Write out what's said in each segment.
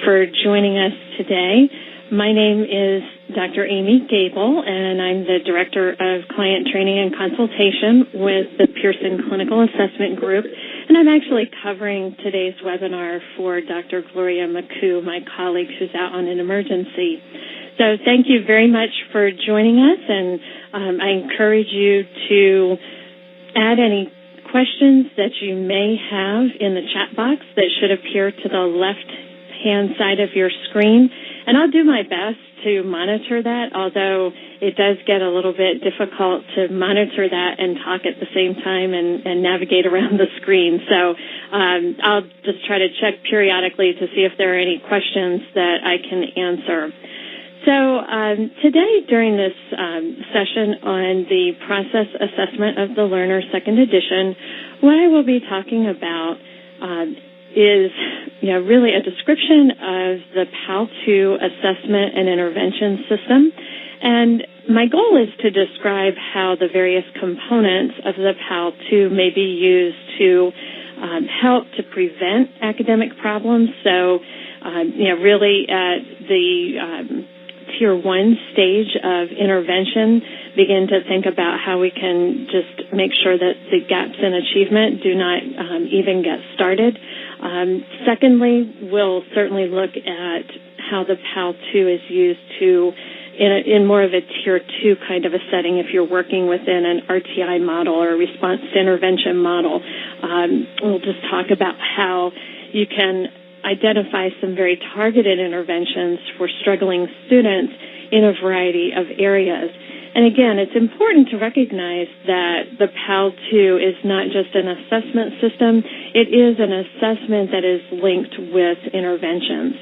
for joining us today. My name is Dr. Amy Gable, and I'm the Director of Client Training and Consultation with the Pearson Clinical Assessment Group, and I'm actually covering today's webinar for Dr. Gloria McCoo, my colleague who's out on an emergency. So thank you very much for joining us, and I encourage you to add any questions that you may have in the chat box that should appear to the left-hand side of your screen. And I'll do my best to monitor that, although it does get a little bit difficult to monitor that and talk at the same time and navigate around the screen. So I'll just try to check periodically to see if there are any questions that I can answer. So today during this session on the process assessment of the learner second edition, what I will be talking about is really a description of the PAL-2 assessment and intervention system. And my goal is to describe how the various components of the PAL-2 may be used to help to prevent academic problems. So, really at the Tier 1 stage of intervention, begin to think about how we can just make sure that the gaps in achievement do not even get started. Secondly, we'll certainly look at how the PAL-2 is used to, in more of a Tier 2 kind of a setting, if you're working within an RTI model or a response to intervention model. We'll just talk about how you can identify some very targeted interventions for struggling students in a variety of areas. And again, it's important to recognize that the PAL-2 is not just an assessment system, it is an assessment that is linked with interventions.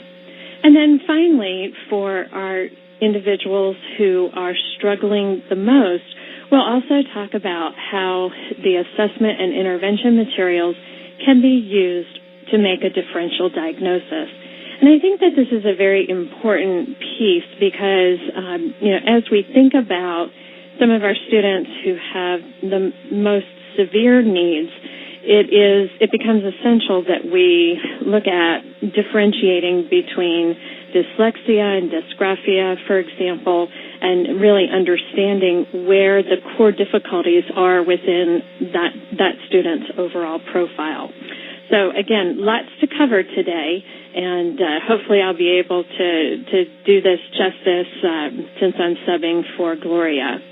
And then finally, for our individuals who are struggling the most, we'll also talk about how the assessment and intervention materials can be used to make a differential diagnosis. And I think that this is a very important piece because, as we think about some of our students who have the most severe needs, it becomes essential that we look at differentiating between dyslexia and dysgraphia, for example, and really understanding where the core difficulties are within that student's overall profile. So again, lots to cover today, and hopefully I'll be able to do this justice since I'm subbing for Gloria.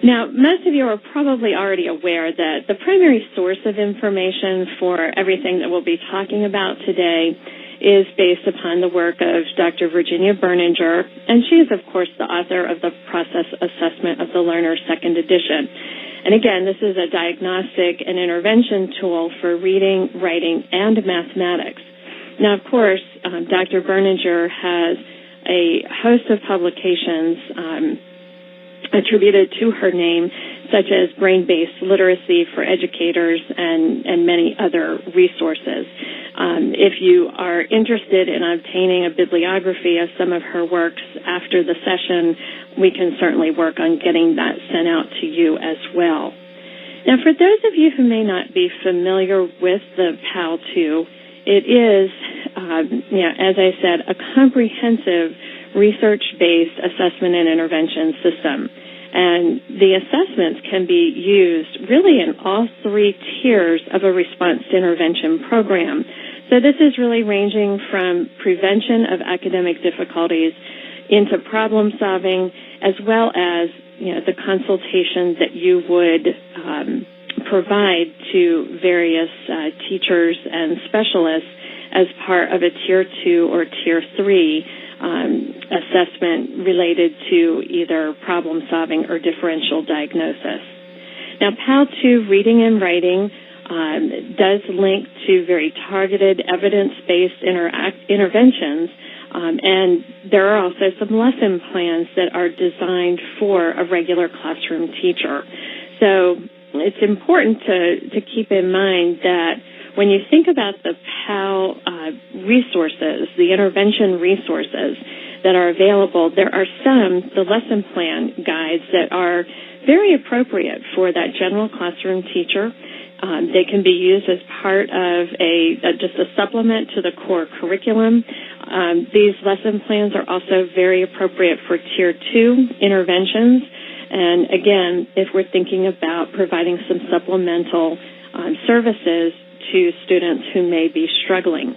Now, most of you are probably already aware that the primary source of information for everything that we'll be talking about today is based upon the work of Dr. Virginia Berninger, and she is, of course, the author of the Process Assessment of the Learner Second Edition. And again, this is a diagnostic and intervention tool for reading, writing, and mathematics. Now, of course, Dr. Berninger has a host of publications attributed to her name, such as brain-based literacy for educators and many other resources. If you are interested in obtaining a bibliography of some of her works after the session, we can certainly work on getting that sent out to you as well. Now, for those of you who may not be familiar with the PAL-2, it is, as I said, a comprehensive research-based assessment and intervention system. And the assessments can be used really in all three tiers of a response to intervention program. So this is really ranging from prevention of academic difficulties into problem solving, as well as the consultation that you would provide to various teachers and specialists as part of a Tier 2 or Tier 3 assessment related to either problem solving or differential diagnosis. Now, PAL-2 reading and writing does link to very targeted evidence-based interventions, and there are also some lesson plans that are designed for a regular classroom teacher. So it's important to keep in mind that when you think about the PAL resources, the intervention resources that are available, there are the lesson plan guides that are very appropriate for that general classroom teacher. They can be used as part of just a supplement to the core curriculum. These lesson plans are also very appropriate for Tier 2 interventions. And again, if we're thinking about providing some supplemental services to students who may be struggling.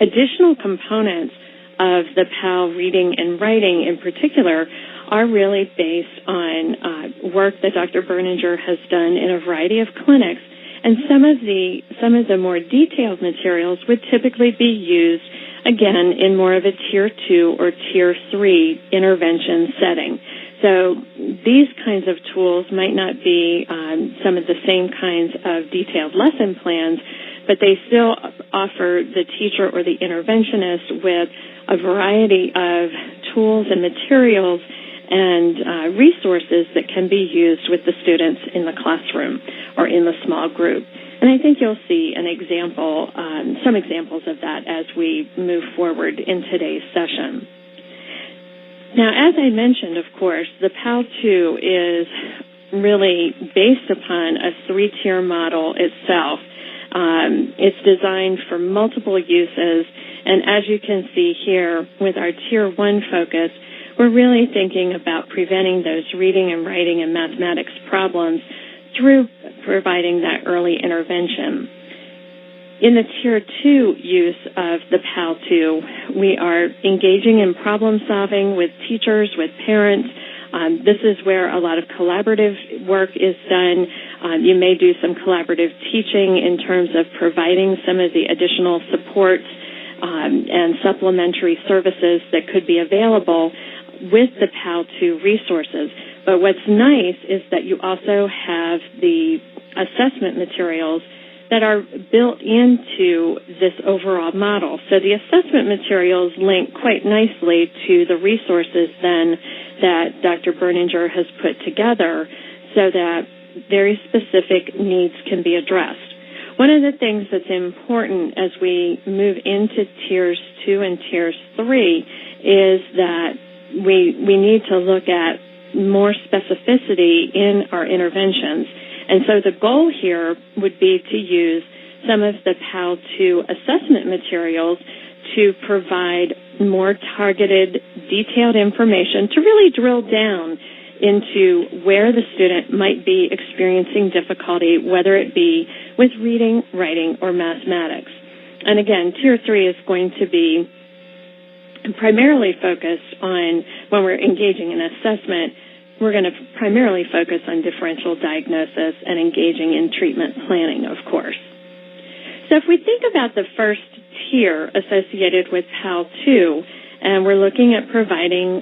Additional components of the PAL reading and writing in particular are really based on work that Dr. Berninger has done in a variety of clinics, and some of the more detailed materials would typically be used, again, in more of a Tier 2 or Tier 3 intervention setting. So these kinds of tools might not be some of the same kinds of detailed lesson plans, but they still offer the teacher or the interventionist with a variety of tools and materials and resources that can be used with the students in the classroom or in the small group. And I think you'll see an example, some examples of that as we move forward in today's session. Now, as I mentioned, of course, the PAL-2 is really based upon a 3-tier model itself. It's designed for multiple uses, and as you can see here with our Tier 1 focus, we're really thinking about preventing those reading and writing and mathematics problems through providing that early intervention. In the Tier 2 use of the PAL-2, we are engaging in problem solving with teachers, with parents. This is where a lot of collaborative work is done. You may do some collaborative teaching in terms of providing some of the additional supports and supplementary services that could be available with the PAL-2 resources. But what's nice is that you also have the assessment materials that are built into this overall model. So the assessment materials link quite nicely to the resources then that Dr. Berninger has put together so that very specific needs can be addressed. One of the things that's important as we move into Tiers 2 and Tiers 3 is that we need to look at more specificity in our interventions. And so the goal here would be to use some of the PAL-2 assessment materials to provide more targeted, detailed information to really drill down into where the student might be experiencing difficulty, whether it be with reading, writing, or mathematics. And again, Tier 3 is going to be primarily focused on, when we're engaging in assessment, we're going to primarily focus on differential diagnosis and engaging in treatment planning, of course. So if we think about the first tier associated with PAL-2, and we're looking at providing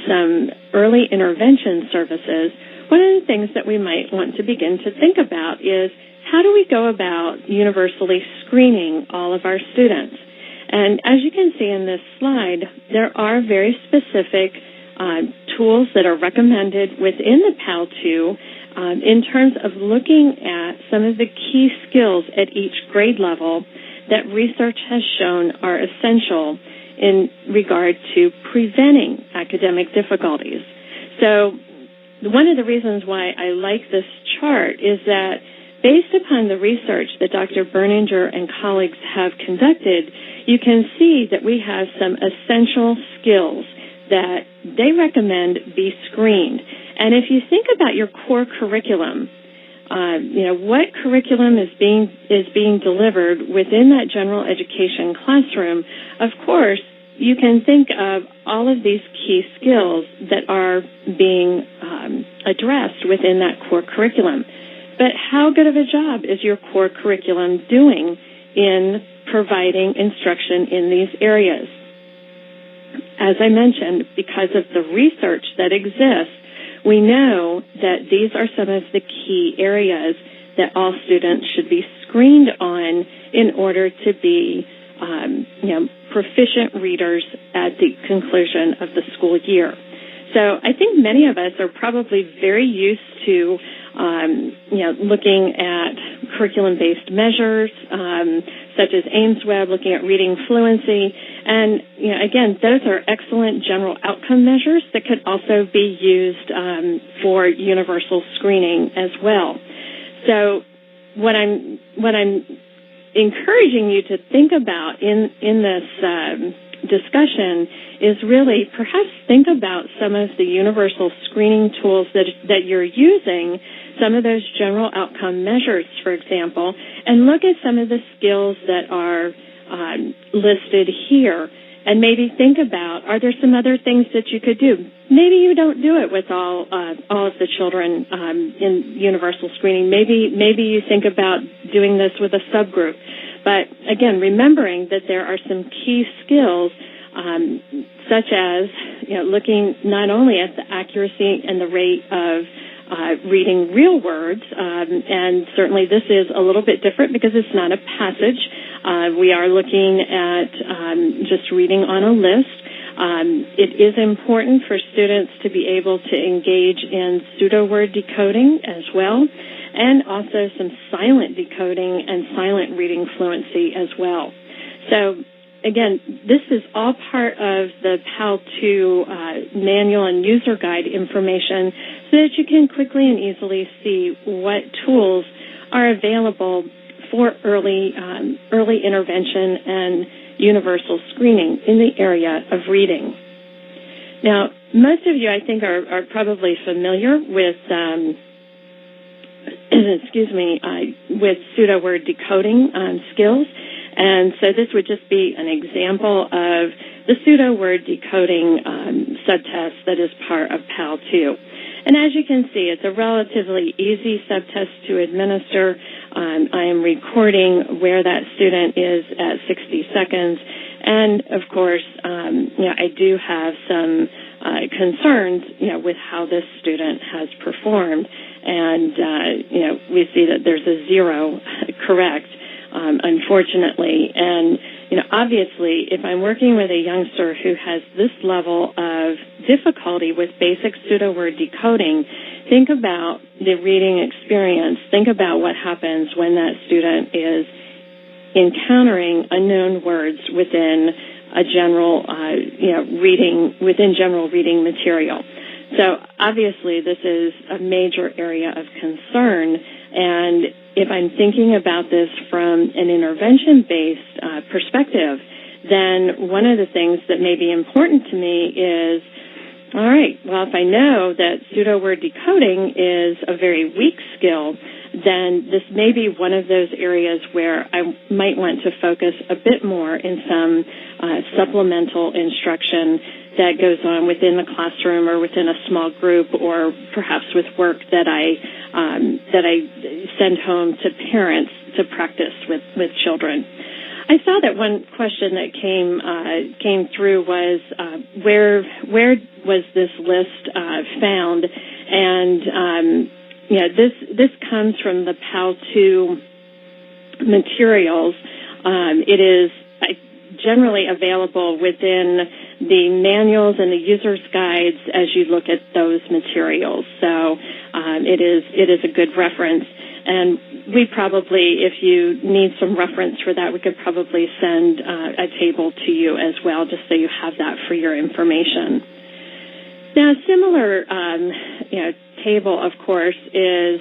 some early intervention services, one of the things that we might want to begin to think about is how do we go about universally screening all of our students? And as you can see in this slide, there are very specific tools that are recommended within the PAL-2 in terms of looking at some of the key skills at each grade level that research has shown are essential in regard to preventing academic difficulties. So one of the reasons why I like this chart is that based upon the research that Dr. Berninger and colleagues have conducted, you can see that we have some essential skills that they recommend be screened. And if you think about your core curriculum, what curriculum is being delivered within that general education classroom, of course, you can think of all of these key skills that are being addressed within that core curriculum. But how good of a job is your core curriculum doing in providing instruction in these areas? As I mentioned, because of the research that exists, we know that these are some of the key areas that all students should be screened on in order to be, proficient readers at the conclusion of the school year. So I think many of us are probably very used to, looking at curriculum-based measures, such as AIMSweb, looking at reading fluency. And, again, those are excellent general outcome measures that could also be used for universal screening as well. So what I'm encouraging you to think about in this discussion is really perhaps think about some of the universal screening tools that you're using, some of those general outcome measures, for example, and look at some of the skills that are listed here. And maybe think about, are there some other things that you could do? Maybe you don't do it with all of the children in universal screening. Maybe you think about doing this with a subgroup. But again, remembering that there are some key skills, such as looking not only at the accuracy and the rate of reading real words, and certainly this is a little bit different because it's not a passage. We are looking at just reading on a list. It is important for students to be able to engage in pseudoword decoding as well, and also some silent decoding and silent reading fluency as well. So again, this is all part of the PAL2 manual and user guide information so that you can quickly and easily see what tools are available for early intervention and universal screening in the area of reading. Now, most of you, I think, are probably familiar with with pseudoword decoding skills. And so this would just be an example of the pseudoword decoding subtest that is part of PAL2. And as you can see, it's a relatively easy subtest to administer. I am recording where that student is at 60 seconds. And, of course, I do have some concerns, with how this student has performed. And, we see that there's a 0 correct. Unfortunately. And, obviously, if I'm working with a youngster who has this level of difficulty with basic pseudoword decoding, think about the reading experience. Think about what happens when that student is encountering unknown words within a general, within general reading material. So, obviously, this is a major area of concern, and if I'm thinking about this from an intervention-based perspective, then one of the things that may be important to me is, all right, well, if I know that pseudoword decoding is a very weak skill, then this may be one of those areas where I might want to focus a bit more in some supplemental instruction that goes on within the classroom or within a small group, or perhaps with work that I send home to parents to practice with children. I saw that one question that came through was where was this list found? And this comes from the PAL2 materials. It is generally available within the manuals and the user's guides as you look at those materials. So it is a good reference. And we probably, if you need some reference for that, we could probably send a table to you as well, just so you have that for your information. Now, a similar table, of course, is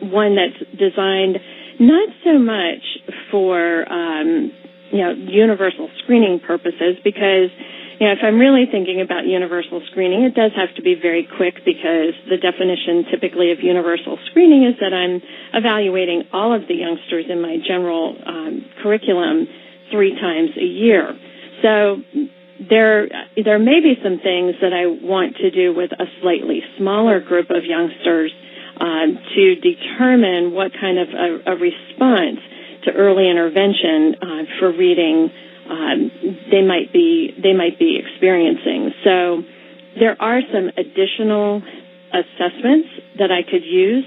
one that's designed not so much for universal screening purposes, because if I'm really thinking about universal screening, it does have to be very quick, because the definition typically of universal screening is that I'm evaluating all of the youngsters in my general curriculum 3 times a year. So there may be some things that I want to do with a slightly smaller group of youngsters to determine what kind of a response to early intervention for reading they might be experiencing. So there are some additional assessments that I could use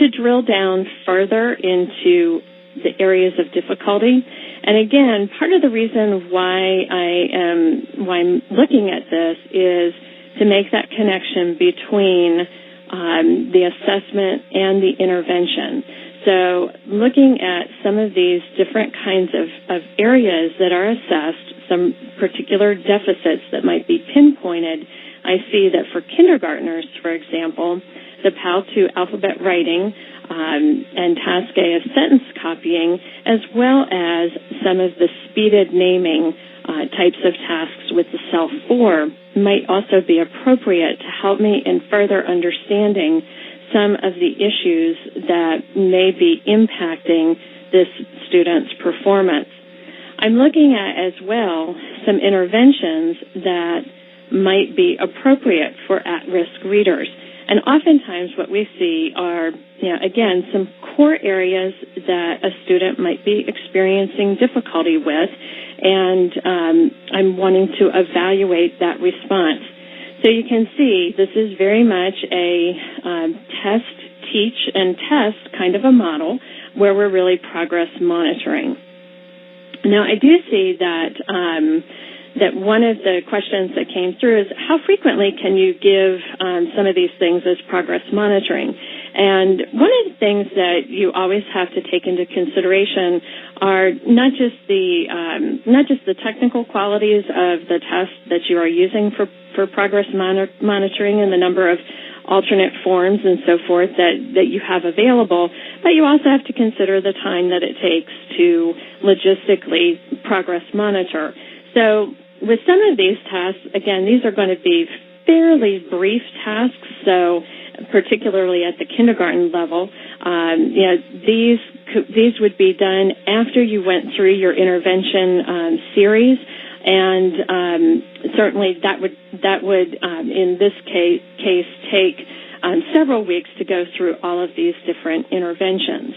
to drill down further into the areas of difficulty. And again, part of the reason why I'm looking at this is to make that connection between the assessment and the intervention. So looking at some of these different kinds of areas that are assessed, some particular deficits that might be pinpointed, I see that for kindergartners, for example, the PAL 2 alphabet writing and Task A of sentence copying, as well as some of the speeded naming types of tasks with the Cell 4 might also be appropriate to help me in further understanding some of the issues that may be impacting this student's performance. I'm looking at as well some interventions that might be appropriate for at-risk readers. And oftentimes what we see are, again, some core areas that a student might be experiencing difficulty with, and I'm wanting to evaluate that response. So you can see this is very much a test, teach, and test kind of a model where we're really progress monitoring. Now, I do see that that one of the questions that came through is how frequently can you give some of these things as progress monitoring? And one of the things that you always have to take into consideration are not just the technical qualities of the test that you are using for progress monitoring and the number of alternate forms and so forth that you have available, but you also have to consider the time that it takes to logistically progress monitor. So with some of these tasks, again, these are going to be fairly brief tasks, so particularly at the kindergarten level, these would be done after you went through your intervention series, and certainly that would in this case take several weeks to go through all of these different interventions.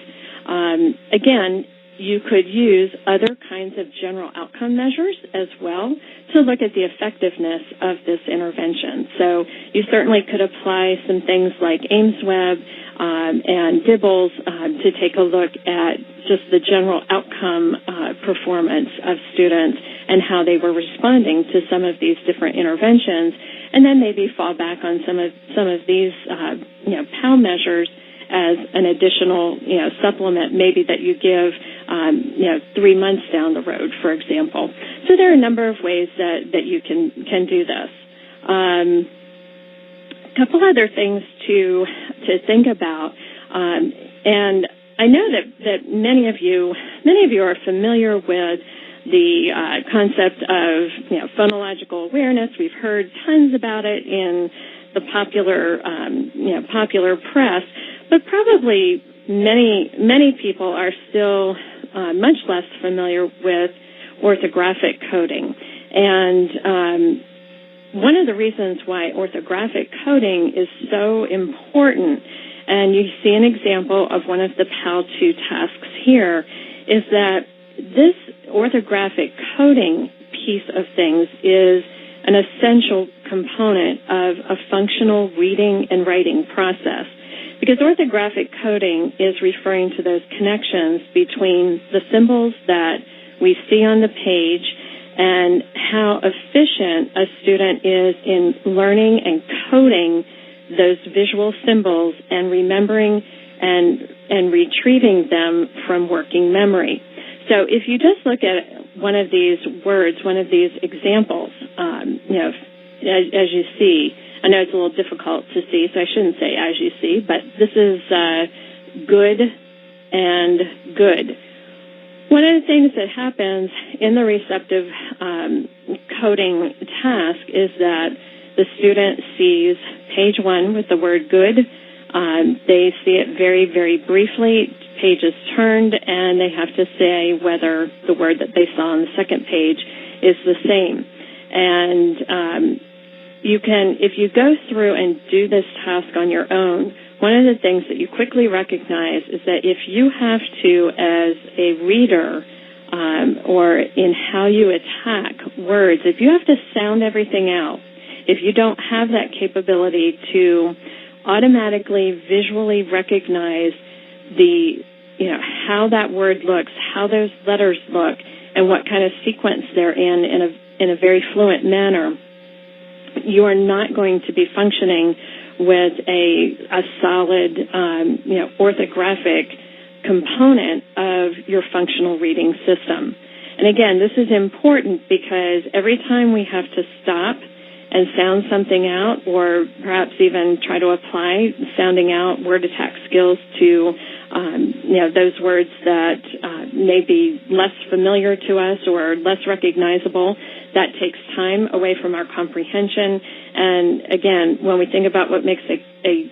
Again, you could use other kinds of general outcome measures as well to look at the effectiveness of this intervention. So you certainly could apply some things like AimsWeb and Dibbles to take a look at just the general outcome performance of students and how they were responding to some of these different interventions, and then maybe fall back on some of these PAL measures as an additional, supplement maybe that you give, 3 months down the road, for example. So there are a number of ways that you can do this. A couple other things to think about, and I know that many of you are familiar with the concept of phonological awareness. We've heard tons about it in the popular press, but probably many people are still much less familiar with orthographic coding. And one of the reasons why orthographic coding is so important, and you see an example of one of the PAL 2 tasks here, is that this orthographic coding piece of things is an essential component of a functional reading and writing process. Because orthographic coding is referring to those connections between the symbols that we see on the page and how efficient a student is in learning and coding those visual symbols and remembering and retrieving them from working memory. So if you just look at one of these words, one of these examples, as you see, I know it's a little difficult to see, so I shouldn't say as you see, but this is good and good. One of the things that happens in the receptive coding task is that the student sees page 1 with the word good. They see it very, very briefly. Page is turned, and they have to say whether the word that they saw on the second page is the same. And you can, if you go through and do this task on your own, one of the things that you quickly recognize is that if you have to, as a reader, or in how you attack words, if you have to sound everything out, if you don't have that capability to automatically visually recognize the, how that word looks, how those letters look, and what kind of sequence they're in a very fluent manner, you are not going to be functioning with a solid, orthographic component of your functional reading system. And again, this is important because every time we have to stop and sound something out, or perhaps even try to apply sounding out word attack skills to those words that may be less familiar to us or less recognizable. That takes time away from our comprehension. And again, when we think about what makes a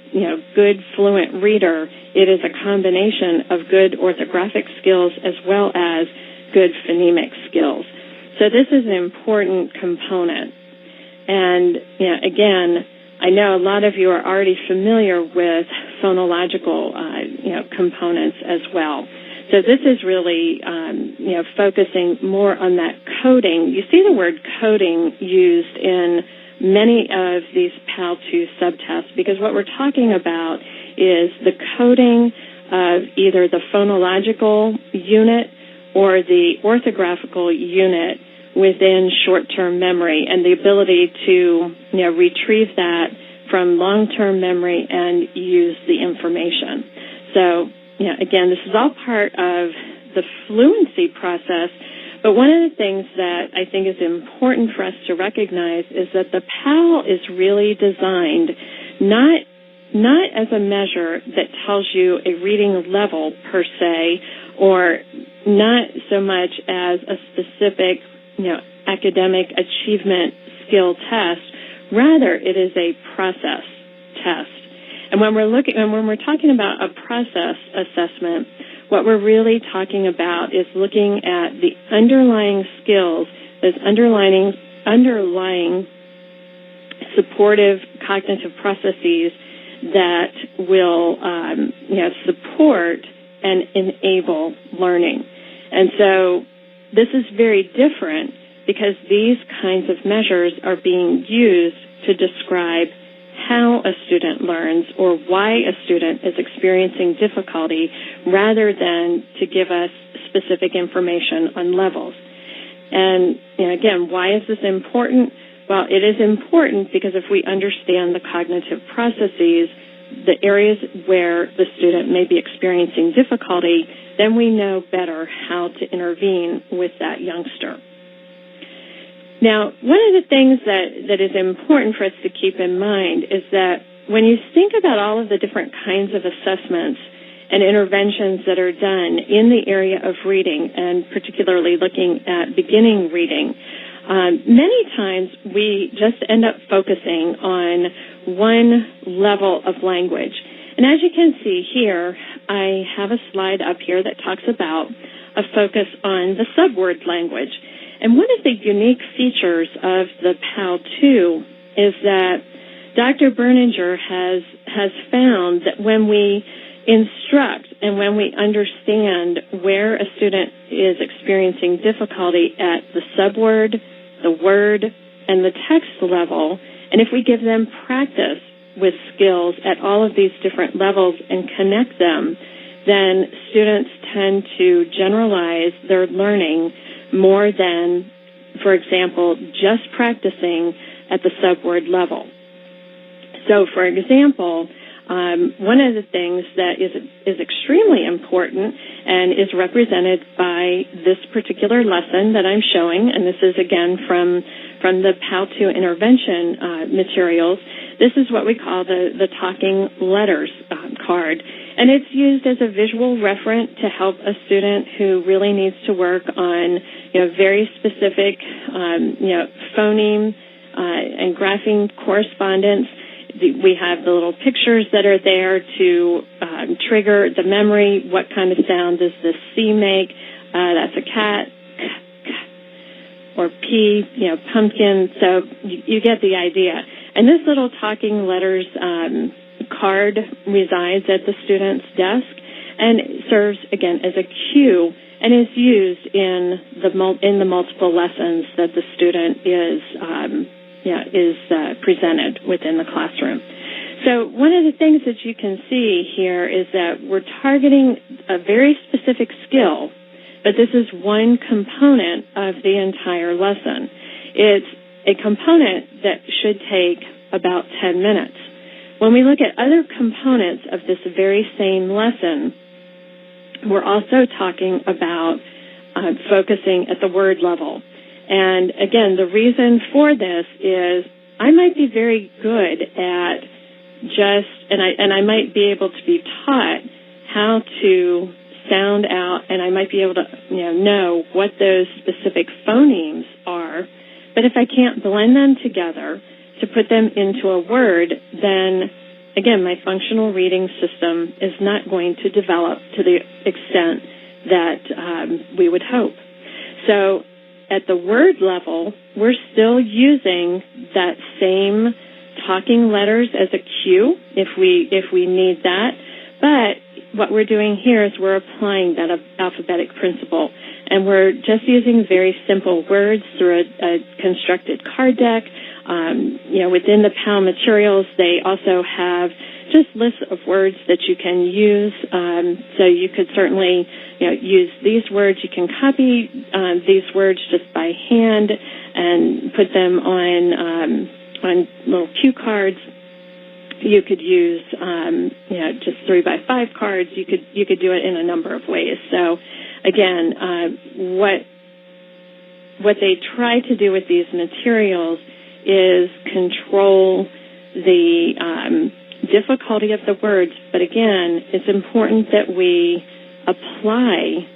good fluent reader, it is a combination of good orthographic skills as well as good phonemic skills. So this is an important component. And again, I know a lot of you are already familiar with phonological components as well. So this is really focusing more on that coding. You see the word coding used in many of these PAL-2 subtests, because what we're talking about is the coding of either the phonological unit or the orthographical unit within short-term memory, and the ability to retrieve that from long-term memory and use the information. So, again, this is all part of the fluency process, but one of the things that I think is important for us to recognize is that the PAL is really designed not as a measure that tells you a reading level per se, or not so much as a specific academic achievement skill test. Rather, it is a process test. And when we're talking about a process assessment, what we're really talking about is looking at the underlying skills, those underlying supportive cognitive processes that will support and enable learning. And so this is very different because these kinds of measures are being used to describe how a student learns or why a student is experiencing difficulty, rather than to give us specific information on levels. And again, why is this important? Well, it is important because if we understand the cognitive processes, the areas where the student may be experiencing difficulty, then we know better how to intervene with that youngster. Now, one of the things that is important for us to keep in mind is that when you think about all of the different kinds of assessments and interventions that are done in the area of reading, and particularly looking at beginning reading, many times we just end up focusing on one level of language. And as you can see here, I have a slide up here that talks about a focus on the subword language. And one of the unique features of the PAL-2 is that Dr. Berninger has found that when we instruct and when we understand where a student is experiencing difficulty at the subword, the word, and the text level, and if we give them practice with skills at all of these different levels and connect them, then students tend to generalize their learning more than, for example, just practicing at the subword level. So, for example, one of the things that is extremely important and is represented by this particular lesson that I'm showing, and this is again from the PAL-2 intervention materials. This is what we call the talking letters card. And it's used as a visual referent to help a student who really needs to work on, very specific, phoneme and grapheme correspondence. We have the little pictures that are there to trigger the memory. What kind of sound does this C make? That's a cat. Or P, pumpkin. So you get the idea. And this little talking letters card resides at the student's desk and serves, again, as a cue and is used in the multiple lessons that the student is presented within the classroom. So one of the things that you can see here is that we're targeting a very specific skill, but this is one component of the entire lesson. It's a component that should take about 10 minutes. When we look at other components of this very same lesson, we're also talking about focusing at the word level. And again, the reason for this is I might be very good at and I might be able to be taught how to sound out, and I might be able to know what those specific phonemes are. But if I can't blend them together to put them into a word, then again, my functional reading system is not going to develop to the extent that we would hope. So at the word level, we're still using that same talking letters as a cue if we need that. But what we're doing here is we're applying that alphabetic principle, and we're just using very simple words through a constructed card deck. Within the PAL materials, they also have just lists of words that you can use. So you could certainly use these words. You can copy these words just by hand and put them on little cue cards. You could use just 3x5 cards. You could do it in a number of ways. So again, what they try to do with these materials is control the difficulty of the words, but again, it's important that we apply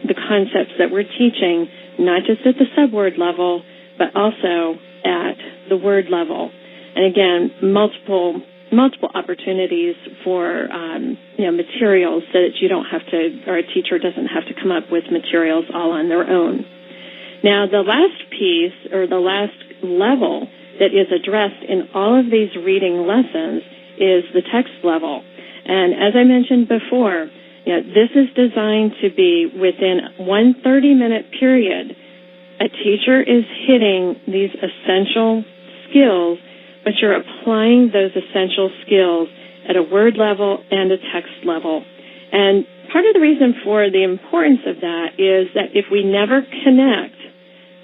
the concepts that we're teaching, not just at the subword level, but also at the word level. And again, multiple opportunities for materials so that you don't have to, or a teacher doesn't have to come up with materials all on their own. Now, the last piece, or the last level that is addressed in all of these reading lessons is the text level. And as I mentioned before, this is designed to be within one 30-minute period. A teacher is hitting these essential skills, but you're applying those essential skills at a word level and a text level. And part of the reason for the importance of that is that if we never connect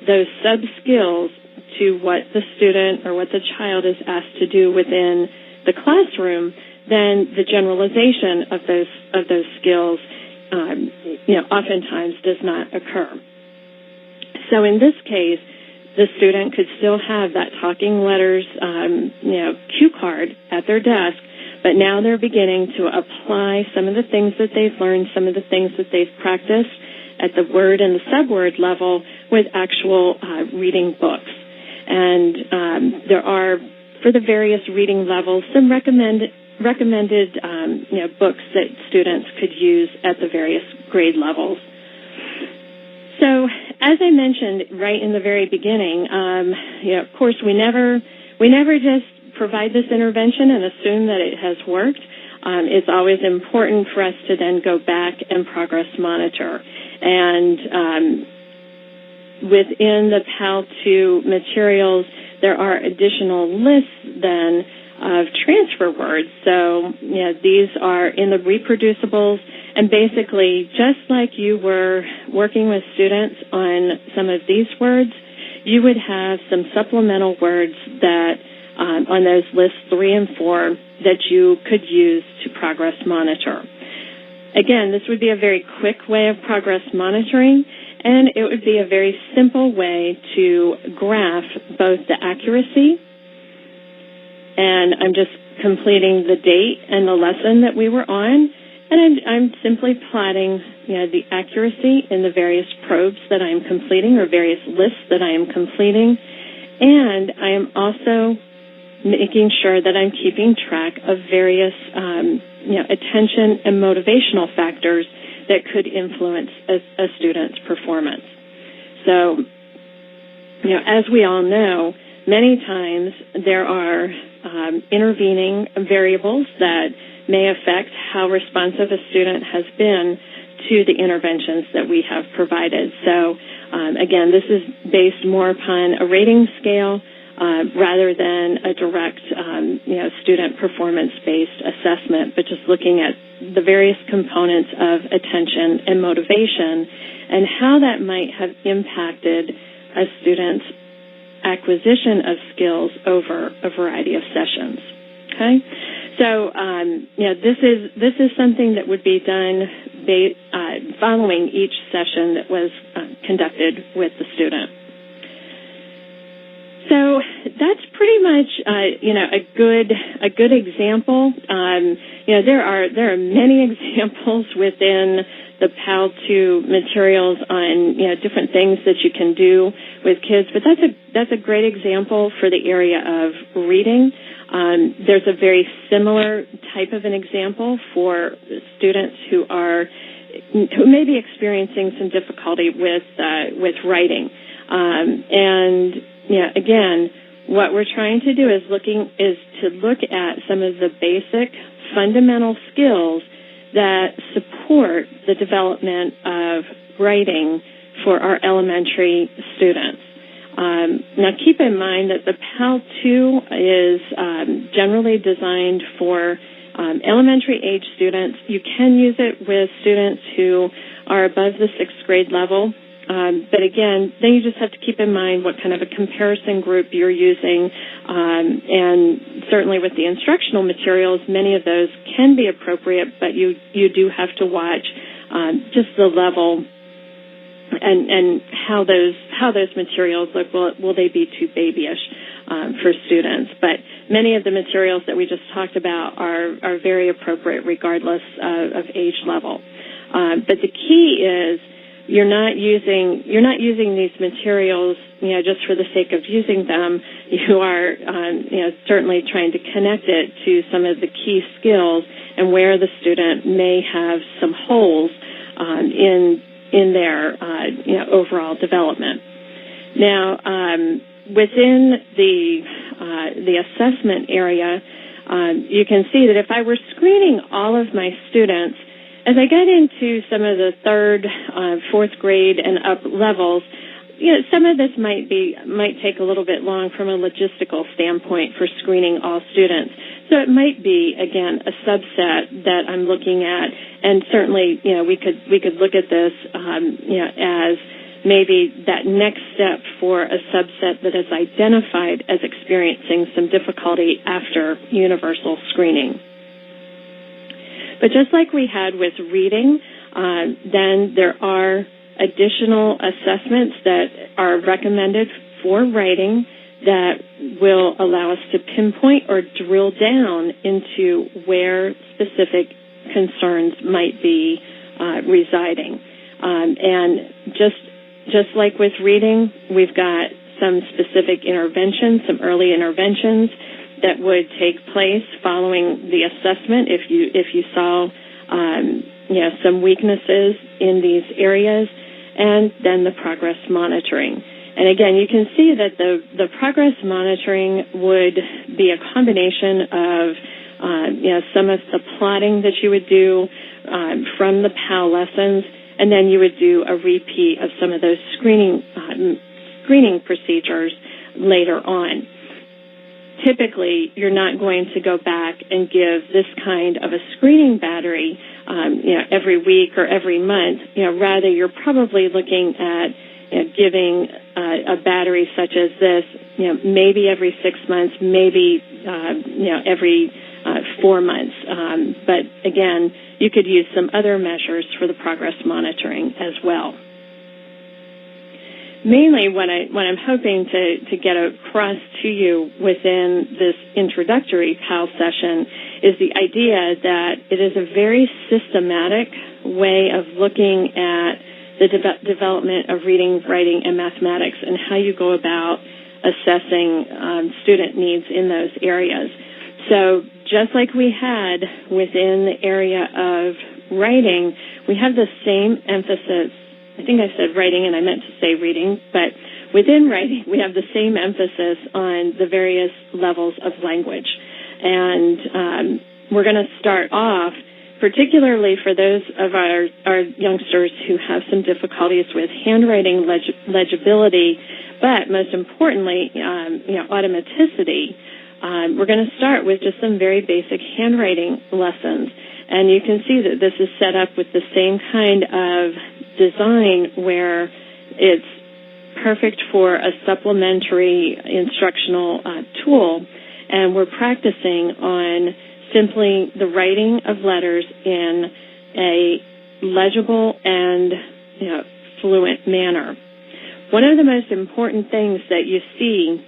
those sub-skills to what the student or what the child is asked to do within the classroom, then the generalization of those skills, oftentimes does not occur. So in this case, the student could still have that talking letters, cue card at their desk, but now they're beginning to apply some of the things that they've learned, some of the things that they've practiced at the word and the subword level with actual reading books. And there are, for the various reading levels, some recommended books that students could use at the various grade levels. So, as I mentioned right in the very beginning, of course, we never just provide this intervention and assume that it has worked. It's always important for us to then go back and progress monitor. And within the PAL2 materials, there are additional lists then of transfer words. So, these are in the reproducibles, and basically, just like you were working with students on some of these words, you would have some supplemental words that on those lists 3 and 4 that you could use to progress monitor. Again, this would be a very quick way of progress monitoring, and it would be a very simple way to graph both the accuracy, and I'm just completing the date and the lesson that we were on, and I'm simply plotting the accuracy in the various probes that I am completing or various lists that I am completing, and I am also making sure that I'm keeping track of various attention and motivational factors that could influence a student's performance. So, as we all know, many times there are intervening variables that may affect how responsive a student has been to the interventions that we have provided. So, again, this is based more upon a rating scale rather than a direct, student performance-based assessment, but just looking at the various components of attention and motivation and how that might have impacted a student's acquisition of skills over a variety of sessions. Okay, so this is something that would be done following each session that was conducted with the student. So that's pretty much, a good example. There are many examples within the PAL2 materials on, different things that you can do with kids, but that's a great example for the area of reading. There's a very similar type of an example for students who may be experiencing some difficulty with writing. Again, what we're trying to do is to look at some of the basic fundamental skills that support the development of writing for our elementary students. Now, keep in mind that the PAL2 is generally designed for elementary age students. You can use it with students who are above the 6th grade level. But again, then you just have to keep in mind what kind of a comparison group you're using. And certainly with the instructional materials, many of those can be appropriate, but you do have to watch just the level and how those materials look. Will they be too babyish for students? But many of the materials that we just talked about are very appropriate regardless of age level. But the key is you're not using these materials, just for the sake of using them. You are, certainly trying to connect it to some of the key skills and where the student may have some holes in their, overall development. Now, within the assessment area, you can see that if I were screening all of my students, as I get into some of the 3rd, 4th grade and up levels, some of this might take a little bit long from a logistical standpoint for screening all students. So it might be, again, a subset that I'm looking at, and certainly, we could look at this, as maybe that next step for a subset that is identified as experiencing some difficulty after universal screening. But just like we had with reading, then there are additional assessments that are recommended for writing that will allow us to pinpoint or drill down into where specific concerns might be residing. And just like with reading, we've got some specific interventions, some early interventions that would take place following the assessment if you saw some weaknesses in these areas, and then the progress monitoring. And again, you can see that the progress monitoring would be a combination of some of the plotting that you would do from the PAL lessons, and then you would do a repeat of some of those screening procedures later on. Typically, you're not going to go back and give this kind of a screening battery, every week or every month. Rather, you're probably looking at giving a battery such as this, maybe every 6 months, maybe every 4 months. But again, you could use some other measures for the progress monitoring as well. Mainly what I'm hoping to get across to you within this introductory PAL session is the idea that it is a very systematic way of looking at the development of reading, writing, and mathematics and how you go about assessing student needs in those areas. So just like we had within the area of writing, we have the same emphasis. I think I said writing and I meant to say reading, but within writing we have the same emphasis on the various levels of language. And we're going to start off, particularly for those of our youngsters who have some difficulties with handwriting legibility, but most importantly, automaticity. We're going to start with just some very basic handwriting lessons. And you can see that this is set up with the same kind of design where it's perfect for a supplementary instructional tool. And we're practicing on simply the writing of letters in a legible and fluent manner. One of the most important things that you see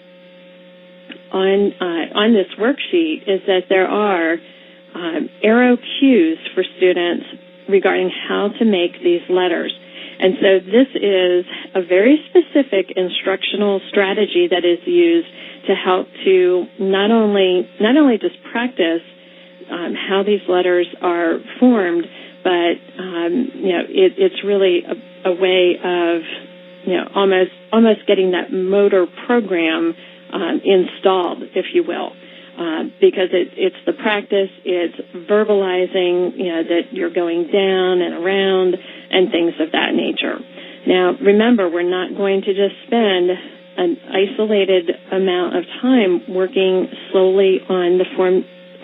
on this worksheet is that there are arrow cues for students regarding how to make these letters. And so this is a very specific instructional strategy that is used to help to not only just practice how these letters are formed, but it's really a way of almost getting that motor program installed, if you will, because it's the practice, it's verbalizing, that you're going down and around and things of that nature. Now, remember, we're not going to just spend an isolated amount of time working slowly on the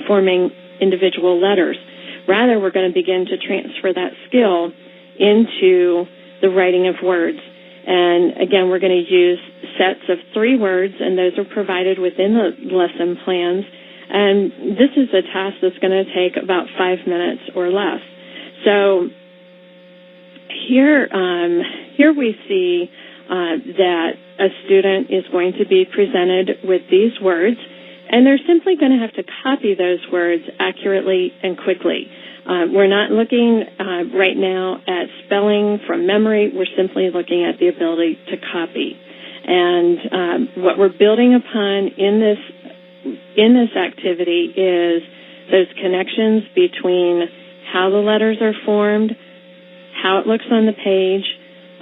forming individual letters. Rather, we're going to begin to transfer that skill into the writing of words. And again, we're going to use sets of 3 words, and those are provided within the lesson plans. And this is a task that's going to take about 5 minutes or less. So here we see that a student is going to be presented with these words, and they're simply going to have to copy those words accurately and quickly. We're not looking right now at spelling from memory. We're simply looking at the ability to copy. And what we're building upon in this activity is those connections between how the letters are formed, how it looks on the page,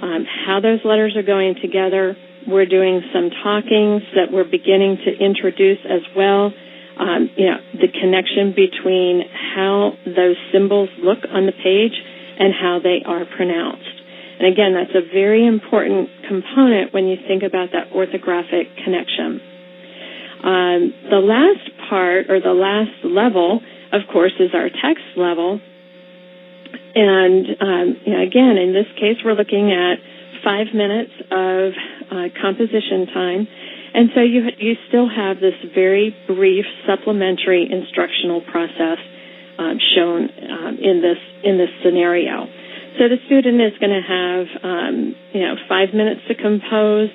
how those letters are going together. We're doing some talking that we're beginning to introduce as well. The connection between how those symbols look on the page and how they are pronounced. And again, that's a very important component when you think about that orthographic connection. The last part, or the last level, of course, is our text level. And again, in this case, we're looking at 5 minutes of composition time. And so you still have this very brief supplementary instructional process shown in this scenario. So the student is going to have 5 minutes to compose,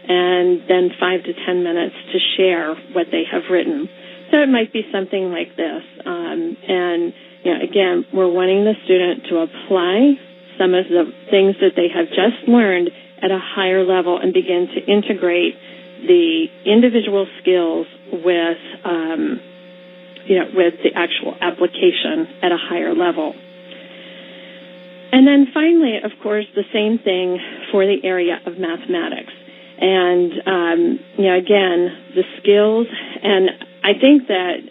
and then 5 to 10 minutes to share what they have written. So it might be something like this. Again, we're wanting the student to apply some of the things that they have just learned at a higher level and begin to integrate the individual skills with the actual application at a higher level. And then finally, of course, the same thing for the area of mathematics. And, again, the skills, and I think that,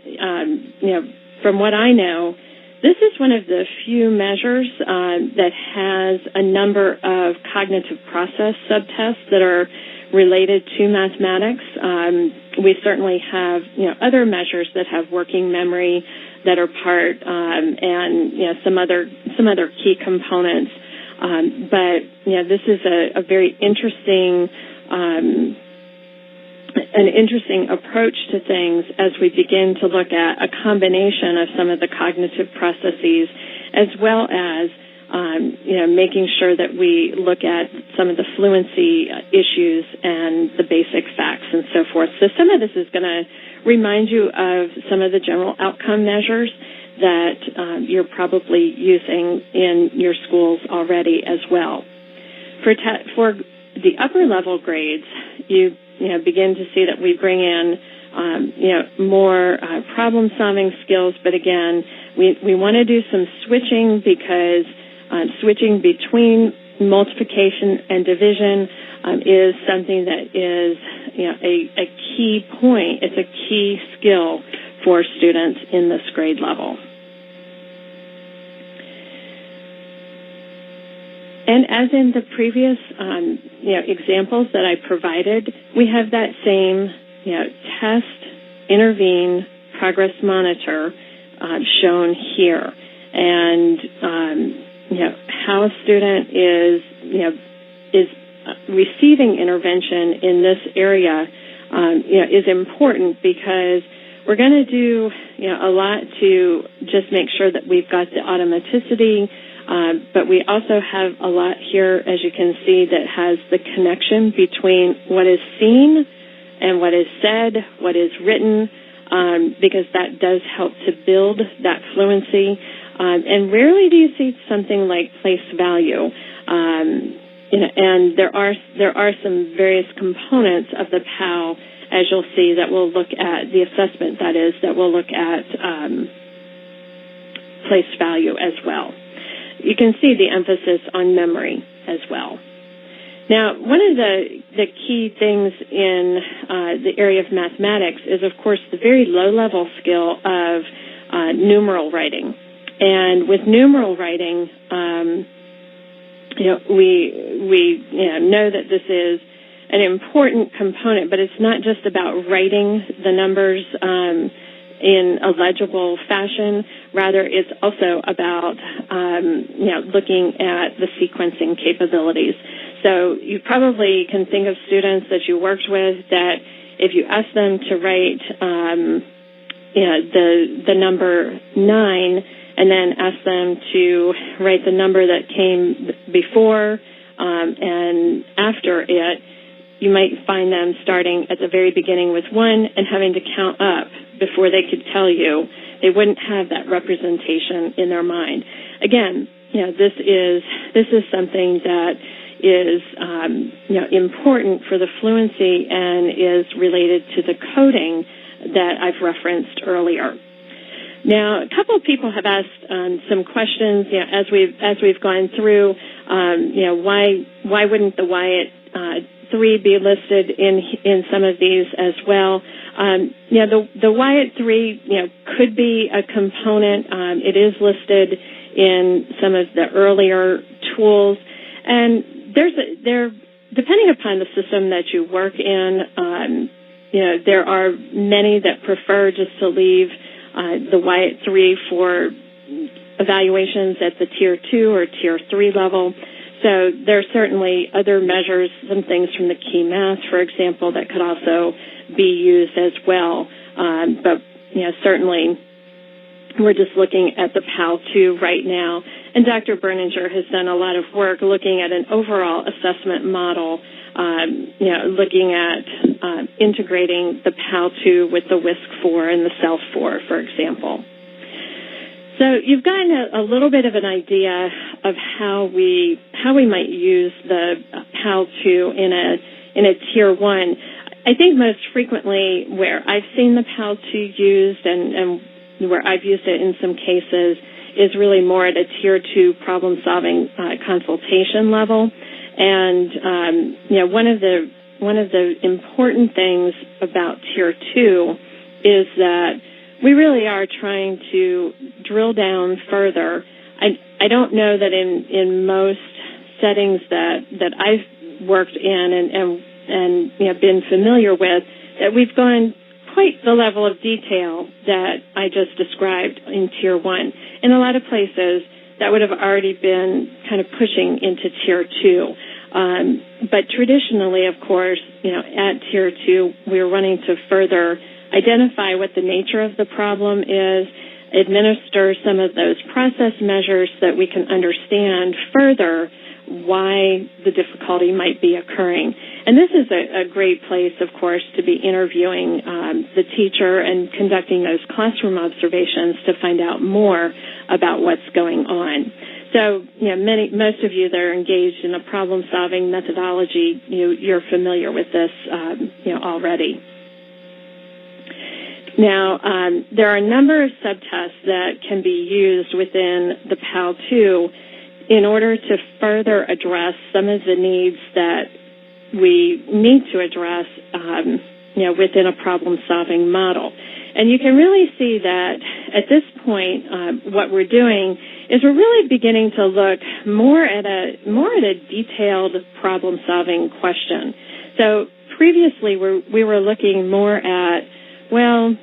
from what I know, this is one of the few measures that has a number of cognitive process subtests that are related to mathematics. We certainly have, other measures that have working memory that are part, and some other key components. But this is a very interesting, an interesting approach to things as we begin to look at a combination of some of the cognitive processes, as well as making sure that we look at some of the fluency issues and the basic facts and so forth. So some of this is going to remind you of some of the general outcome measures that you're probably using in your schools already as well. For the upper level grades, you begin to see that we bring in more problem-solving skills, but again, we want to do some switching because switching between multiplication and division is something that is a key point. It's a key skill for students in this grade level. And as in the previous examples that I provided, we have that same test, intervene, progress monitor shown here, and how a student is receiving intervention in this area is important, because we're going to do a lot to just make sure that we've got the automaticity, but we also have a lot here, as you can see, that has the connection between what is seen and what is said, what is written, because that does help to build that fluency. And rarely do you see something like place value. And there are some various components of the PAL, as you'll see, that will look at the assessment, that will look at place value as well. You can see the emphasis on memory as well. Now, one of the key things in the area of mathematics is, of course, the very low-level skill of numeral writing. And with numeral writing, we know that this is an important component, but it's not just about writing the numbers in a legible fashion. Rather, it's also about looking at the sequencing capabilities. So you probably can think of students that you worked with that if you ask them to write the number 9 and then ask them to write the number that came before and after it, you might find them starting at the very beginning with 1 and having to count up before they could tell you. They wouldn't have that representation in their mind. Again, this is something that is important for the fluency and is related to the coding that I've referenced earlier. Now, a couple of people have asked some questions. As we've gone through, why wouldn't the Wyatt 3 be listed in some of these as well? The Wyatt 3 could be a component. It is listed in some of the earlier tools, and there depending upon the system that you work in, there are many that prefer just to leave the Wyatt 3 for evaluations at the Tier 2 or Tier 3 level. So there are certainly other measures, some things from the key math, for example, that could also be used as well. But certainly we're just looking at the PAL 2 right now. And Dr. Berninger has done a lot of work looking at an overall assessment model, looking at integrating the PAL 2 with the WISC-4 and the SELF-4, for example. So you've gotten a little bit of an idea of how we might use the PAL 2 in a Tier 1. I think most frequently where I've seen the PAL 2 used and where I've used it in some cases is really more at a Tier 2 problem-solving consultation level. And one of the important things about Tier 2 is that we really are trying to drill down further. I don't know that in most settings that I've worked in and been familiar with that we've gone quite the level of detail that I just described in Tier 1. In a lot of places, that would have already been kind of pushing into Tier 2. But traditionally, of course, at Tier 2, we're wanting to further identify what the nature of the problem is, administer some of those process measures so that we can understand further why the difficulty might be occurring. And this is a great place, of course, to be interviewing the teacher and conducting those classroom observations to find out more about what's going on. So, most of you that are engaged in a problem-solving methodology, you're familiar with this, already. Now, there are a number of subtests that can be used within the PAL 2 in order to further address some of the needs that we need to address, within a problem-solving model. And you can really see that at this point, what we're doing is we're really beginning to look more at a detailed problem-solving question. So previously, we were looking more at, what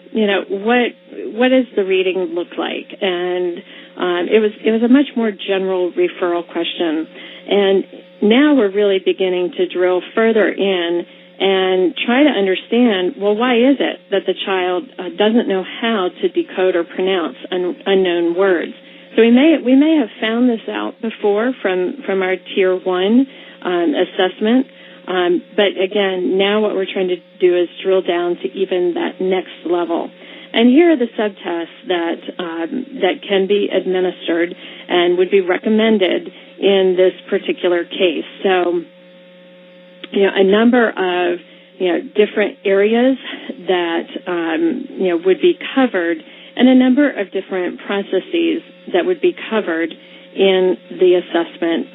does the reading look like? And it was a much more general referral question. And now we're really beginning to drill further in and try to understand, why is it that the child doesn't know how to decode or pronounce unknown words? So we may have found this out before from our Tier 1 assessment, But again, now what we're trying to do is drill down to even that next level. And here are the subtests that can be administered and would be recommended in this particular case. So, a number of different areas that would be covered, and a number of different processes that would be covered in the assessment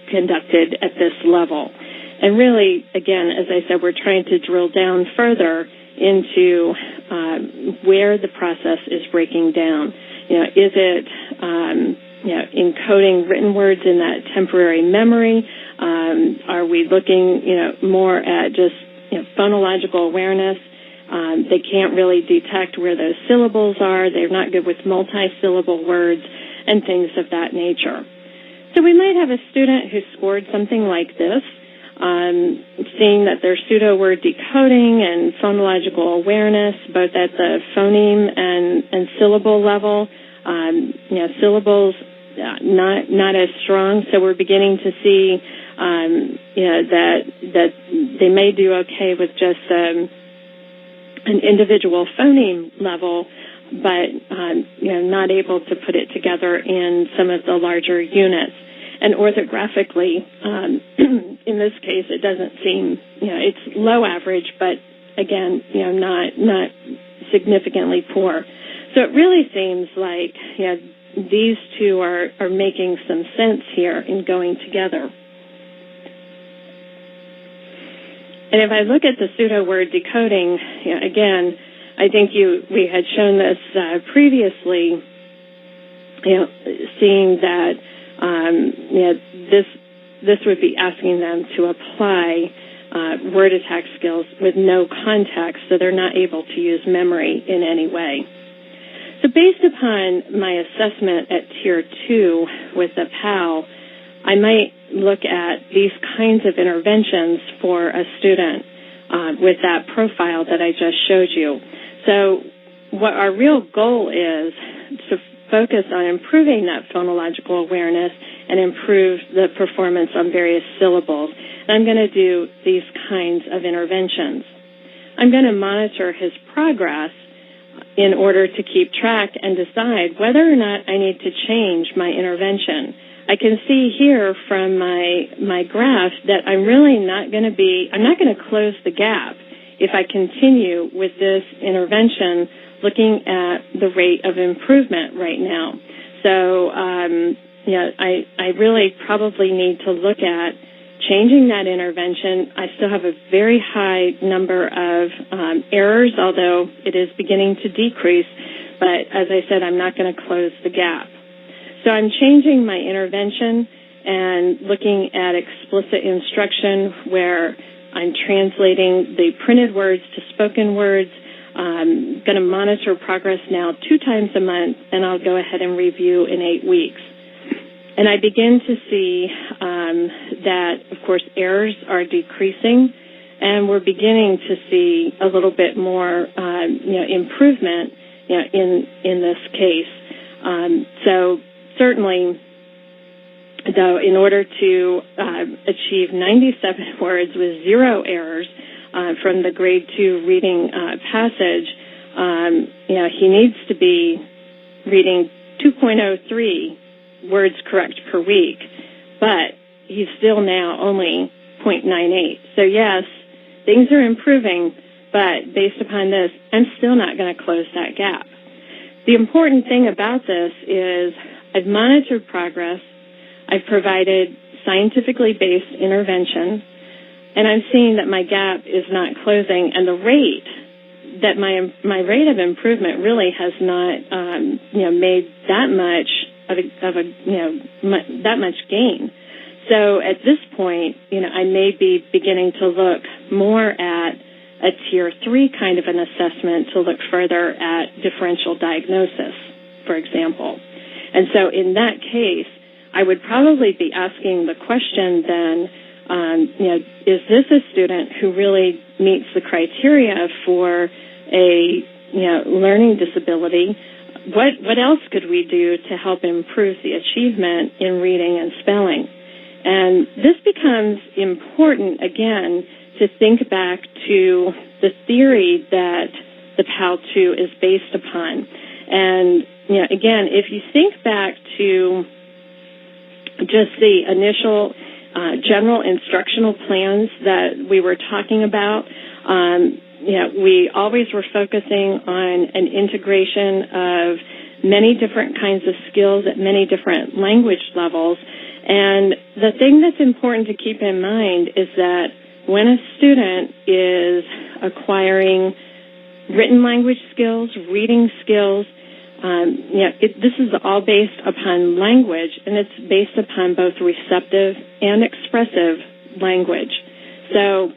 conducted at this level. And really, again, as I said, we're trying to drill down further into where the process is breaking down. Is it encoding written words in that temporary memory? Are we looking more at just phonological awareness? They can't really detect where those syllables are. They're not good with multi-syllable words and things of that nature. So we might have a student who scored something like this, seeing that their pseudo-word decoding and phonological awareness, both at the phoneme and syllable level, syllables not as strong. So we're beginning to see that they may do okay with just an individual phoneme level, but not able to put it together in some of the larger units. And orthographically, in this case, it doesn't seem, it's low average, but again, not significantly poor. So it really seems like, these two are making some sense here in going together. And if I look at the pseudo-word decoding, again, I think we had shown this previously, seeing that this would be asking them to apply word attack skills with no context, so they're not able to use memory in any way. So based upon my assessment at Tier 2 with the PAL, I might look at these kinds of interventions for a student with that profile that I just showed you. So what our real goal is to focus on improving that phonological awareness and improve the performance on various syllables. And I'm going to do these kinds of interventions. I'm going to monitor his progress in order to keep track and decide whether or not I need to change my intervention. I can see here from my graph that I'm really not going to close the gap if I continue with this intervention looking at the rate of improvement right now. So, I really probably need to look at changing that intervention. I still have a very high number of errors, although it is beginning to decrease. But as I said, I'm not going to close the gap. So I'm changing my intervention and looking at explicit instruction where I'm translating the printed words to spoken words. I'm going to monitor progress now 2 times a month, and I'll go ahead and review in 8 weeks. And I begin to see that, of course, errors are decreasing, and we're beginning to see a little bit more, improvement, in this case. So certainly, though, in order to achieve 97 words with 0 errors from the grade 2 reading passage, he needs to be reading 2.03 words correct per week, but he's still now only 0.98. So yes, things are improving, but based upon this, I'm still not going to close that gap. The important thing about this is I've monitored progress, I've provided scientifically based intervention, and I'm seeing that my gap is not closing, and the rate that my rate of improvement really has not made that much that much gain. So at this point, I may be beginning to look more at a Tier 3 kind of an assessment to look further at differential diagnosis, for example. And so in that case, I would probably be asking the question then, is this a student who really meets the criteria for a learning disability? What else could we do to help improve the achievement in reading and spelling? And this becomes important, again, to think back to the theory that the PAL-2 is based upon. And, again, if you think back to just the initial general instructional plans that we were talking about, we always were focusing on an integration of many different kinds of skills at many different language levels. And the thing that's important to keep in mind is that when a student is acquiring written language skills, reading skills, this is all based upon language, and it's based upon both receptive and expressive language. So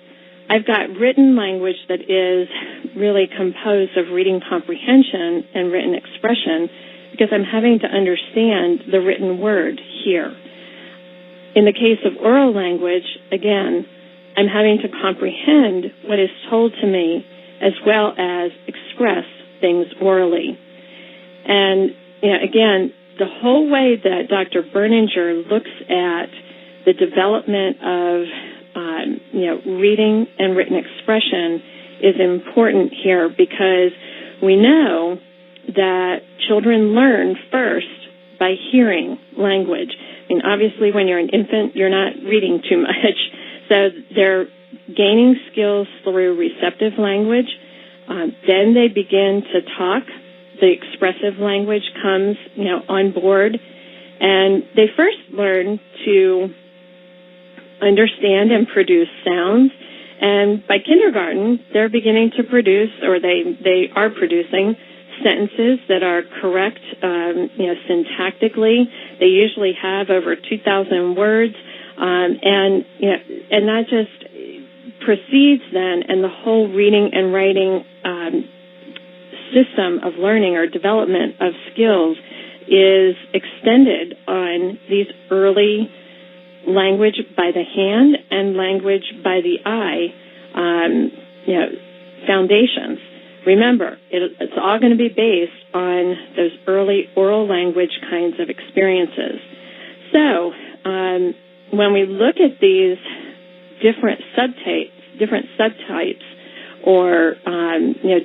I've got written language that is really composed of reading comprehension and written expression because I'm having to understand the written word here. In the case of oral language, again, I'm having to comprehend what is told to me as well as express things orally. And, again, the whole way that Dr. Berninger looks at the development of, reading and written expression is important here because we know that children learn first by hearing language. I mean, obviously, when you're an infant, you're not reading too much. So they're gaining skills through receptive language. Then they begin to talk. The expressive language comes, on board. And they first learn to understand and produce sounds. And by kindergarten, they're beginning to produce, or they are producing, sentences that are correct, syntactically. They usually have over 2,000 words. And that just proceeds then, and the whole reading and writing system of learning or development of skills is extended on these early language by the hand and language by the eye, foundations. Remember, it's all going to be based on those early oral language kinds of experiences. So, when we look at these different subtypes, or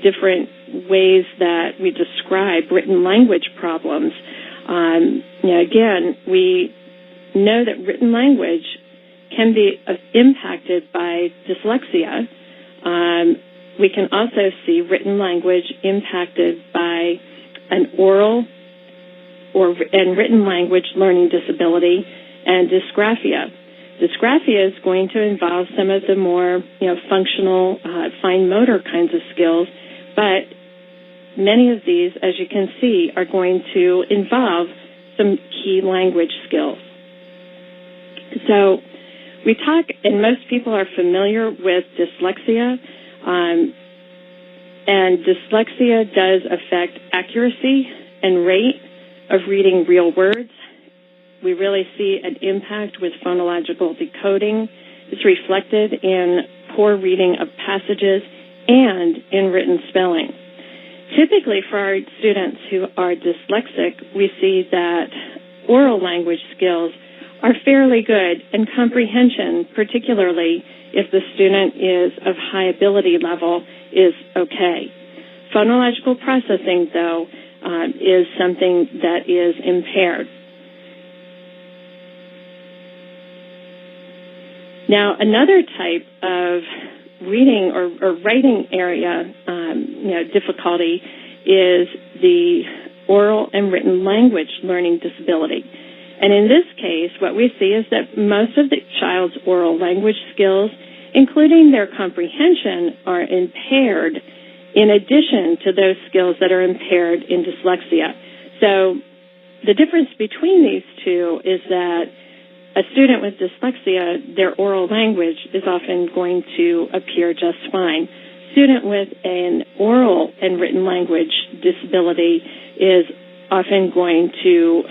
different ways that we describe written language problems, again, we know that written language can be impacted by dyslexia. We can also see written language impacted by an oral and written language learning disability and dysgraphia. Dysgraphia is going to involve some of the more, functional, fine motor kinds of skills, but many of these, as you can see, are going to involve some key language skills. So we talk, and most people are familiar with dyslexia, and dyslexia does affect accuracy and rate of reading real words. We really see an impact with phonological decoding. It's reflected in poor reading of passages and in written spelling. Typically, for our students who are dyslexic, we see that oral language skills are fairly good, and comprehension, particularly if the student is of high ability level, is okay. Phonological processing, though, is something that is impaired. Now, another type of reading or writing area, difficulty is the oral and written language learning disability. And in this case, what we see is that most of the child's oral language skills, including their comprehension, are impaired in addition to those skills that are impaired in dyslexia. So the difference between these two is that a student with dyslexia, their oral language is often going to appear just fine. Student with an oral and written language disability is often going to,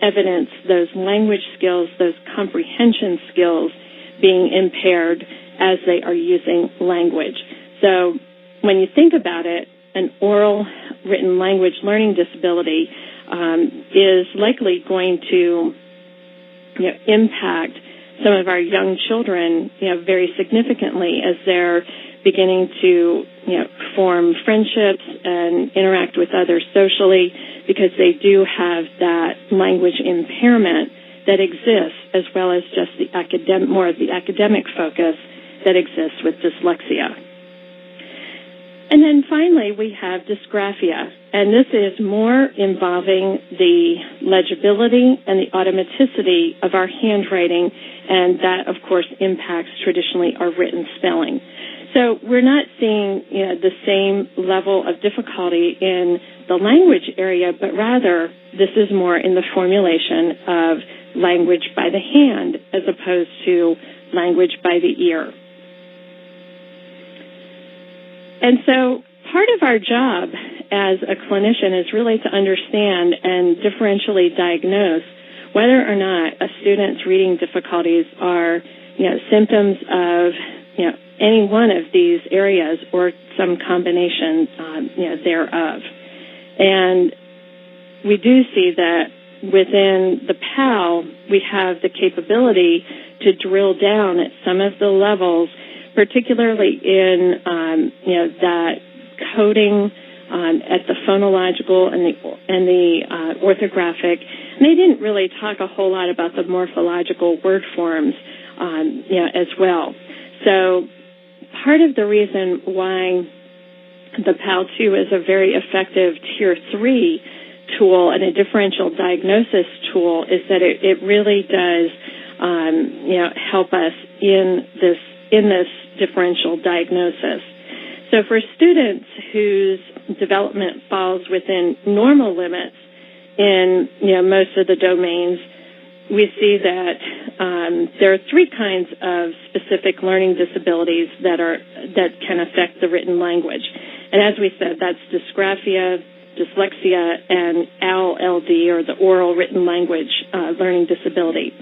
evidence those language skills, those comprehension skills being impaired as they are using language. So when you think about it, an oral written language learning disability is likely going to impact some of our young children, very significantly as they're beginning to, form friendships and interact with others socially, because they do have that language impairment that exists, as well as just more of the academic focus that exists with dyslexia. And then finally, we have dysgraphia, and this is more involving the legibility and the automaticity of our handwriting, and that, of course, impacts traditionally our written spelling. So we're not seeing the same level of difficulty in the language area, but rather this is more in the formulation of language by the hand as opposed to language by the ear. And so part of our job as a clinician is really to understand and differentially diagnose whether or not a student's reading difficulties are, symptoms of, any one of these areas or some combination, thereof. And we do see that within the PAL, we have the capability to drill down at some of the levels, particularly in, that coding at the phonological and the orthographic. And they didn't really talk a whole lot about the morphological word forms, as well. So part of the reason why the PAL-2 is a very effective Tier 3 tool and a differential diagnosis tool is that it really does, help us in this differential diagnosis. So for students whose development falls within normal limits in, most of the domains, we see that there are three kinds of specific learning disabilities that can affect the written language. And as we said, that's dysgraphia, dyslexia, and ALLD, or the oral written language learning disability.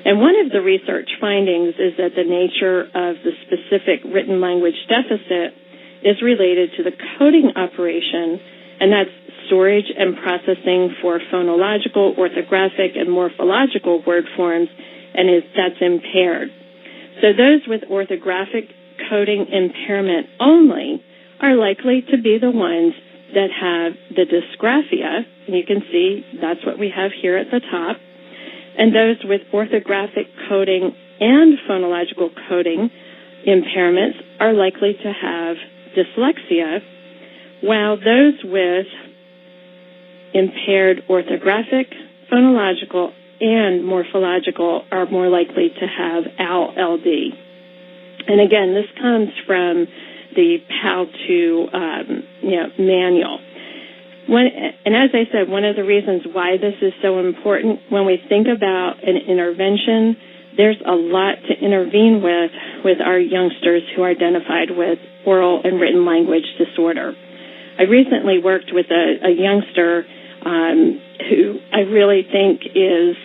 And one of the research findings is that the nature of the specific written language deficit is related to the coding operation, and that's storage and processing for phonological, orthographic, and morphological word forms, and that's impaired. So those with orthographic coding impairment only are likely to be the ones that have the dysgraphia, and you can see that's what we have here at the top, and those with orthographic coding and phonological coding impairments are likely to have dyslexia, while those with impaired orthographic, phonological, and morphological are more likely to have ALLD. And again, this comes from the PAL-2 manual. And as I said, one of the reasons why this is so important, when we think about an intervention, there's a lot to intervene with our youngsters who are identified with oral and written language disorder. I recently worked with a youngster who I really think is,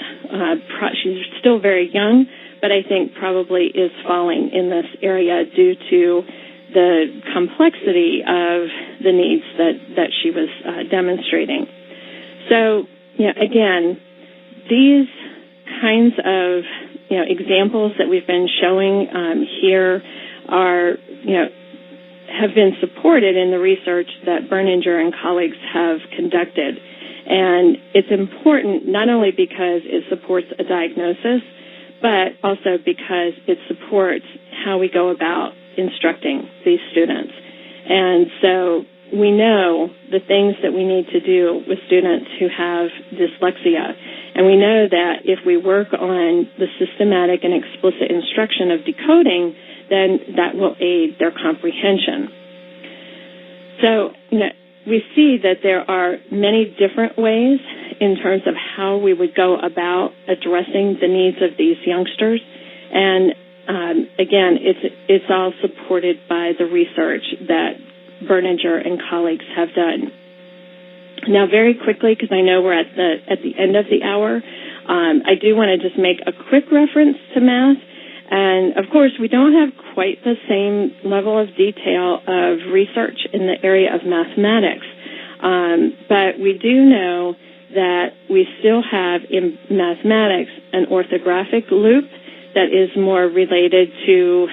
she's still very young, but I think probably is falling in this area due to the complexity of the needs that she was demonstrating. So, again, these kinds of, examples that we've been showing here are, have been supported in the research that Berninger and colleagues have conducted. And it's important not only because it supports a diagnosis, but also because it supports how we go about instructing these students. And so we know the things that we need to do with students who have dyslexia. And we know that if we work on the systematic and explicit instruction of decoding, then that will aid their comprehension. So, we see that there are many different ways in terms of how we would go about addressing the needs of these youngsters. And again, it's all supported by the research that Berninger and colleagues have done. Now, very quickly, because I know we're at the end of the hour, I do want to just make a quick reference to math. And, of course, we don't have quite the same level of detail of research in the area of mathematics. But we do know that we still have in mathematics an orthographic loop that is more related to,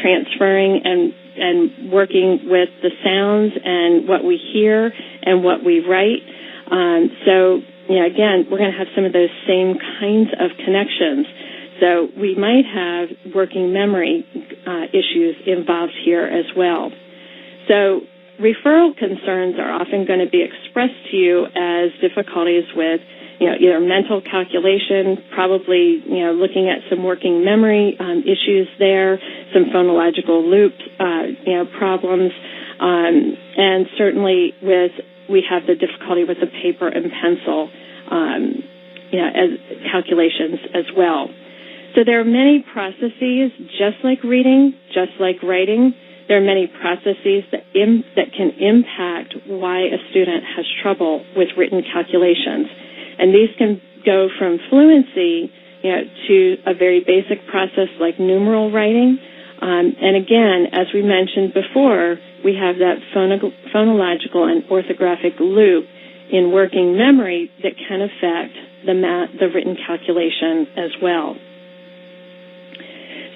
transferring and working with the sounds and what we hear and what we write. Again, we're going to have some of those same kinds of connections. So we might have working memory issues involved here as well. So referral concerns are often going to be expressed to you as difficulties with, either mental calculation, probably, looking at some working memory issues there, some phonological loop, problems, and certainly we have the difficulty with the paper and pencil, as calculations as well. So there are many processes, just like reading, just like writing. There are many processes that can impact why a student has trouble with written calculations. And these can go from fluency, to a very basic process like numeral writing. And again, as we mentioned before, we have that phonological and orthographic loop in working memory that can affect the written calculation as well.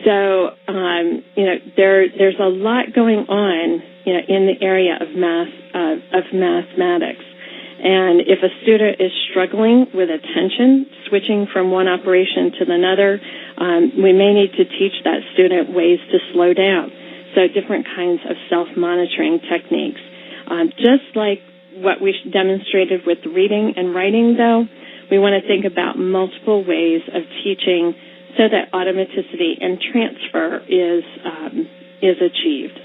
So, there's a lot going on, in the area of mathematics. And if a student is struggling with attention, switching from one operation to another, we may need to teach that student ways to slow down. So different kinds of self-monitoring techniques. Just like what we demonstrated with reading and writing, though, we want to think about multiple ways of teaching so that automaticity and transfer is achieved.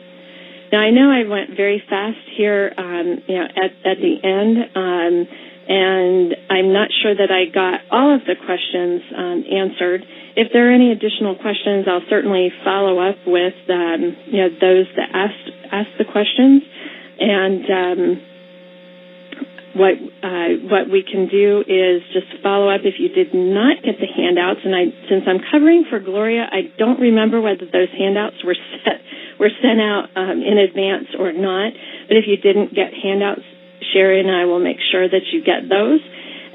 Now, I know I went very fast here, at the end, and I'm not sure that I got all of the questions answered. If there are any additional questions, I'll certainly follow up with, those that asked the questions, and what we can do is just follow up if you did not get the handouts. And since I'm covering for Gloria, I don't remember whether those handouts were sent out in advance or not. But if you didn't get handouts, Sherry and I will make sure that you get those.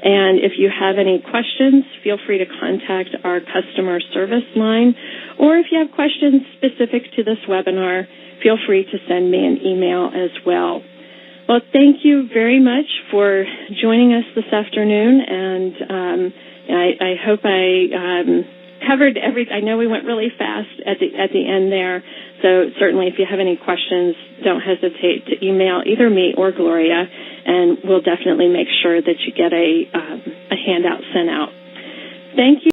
And if you have any questions, feel free to contact our customer service line. Or if you have questions specific to this webinar, feel free to send me an email as well. Well, thank you very much for joining us this afternoon, and I hope I covered everything. I know we went really fast at the end there, so certainly if you have any questions, don't hesitate to email either me or Gloria, and we'll definitely make sure that you get a handout sent out. Thank you.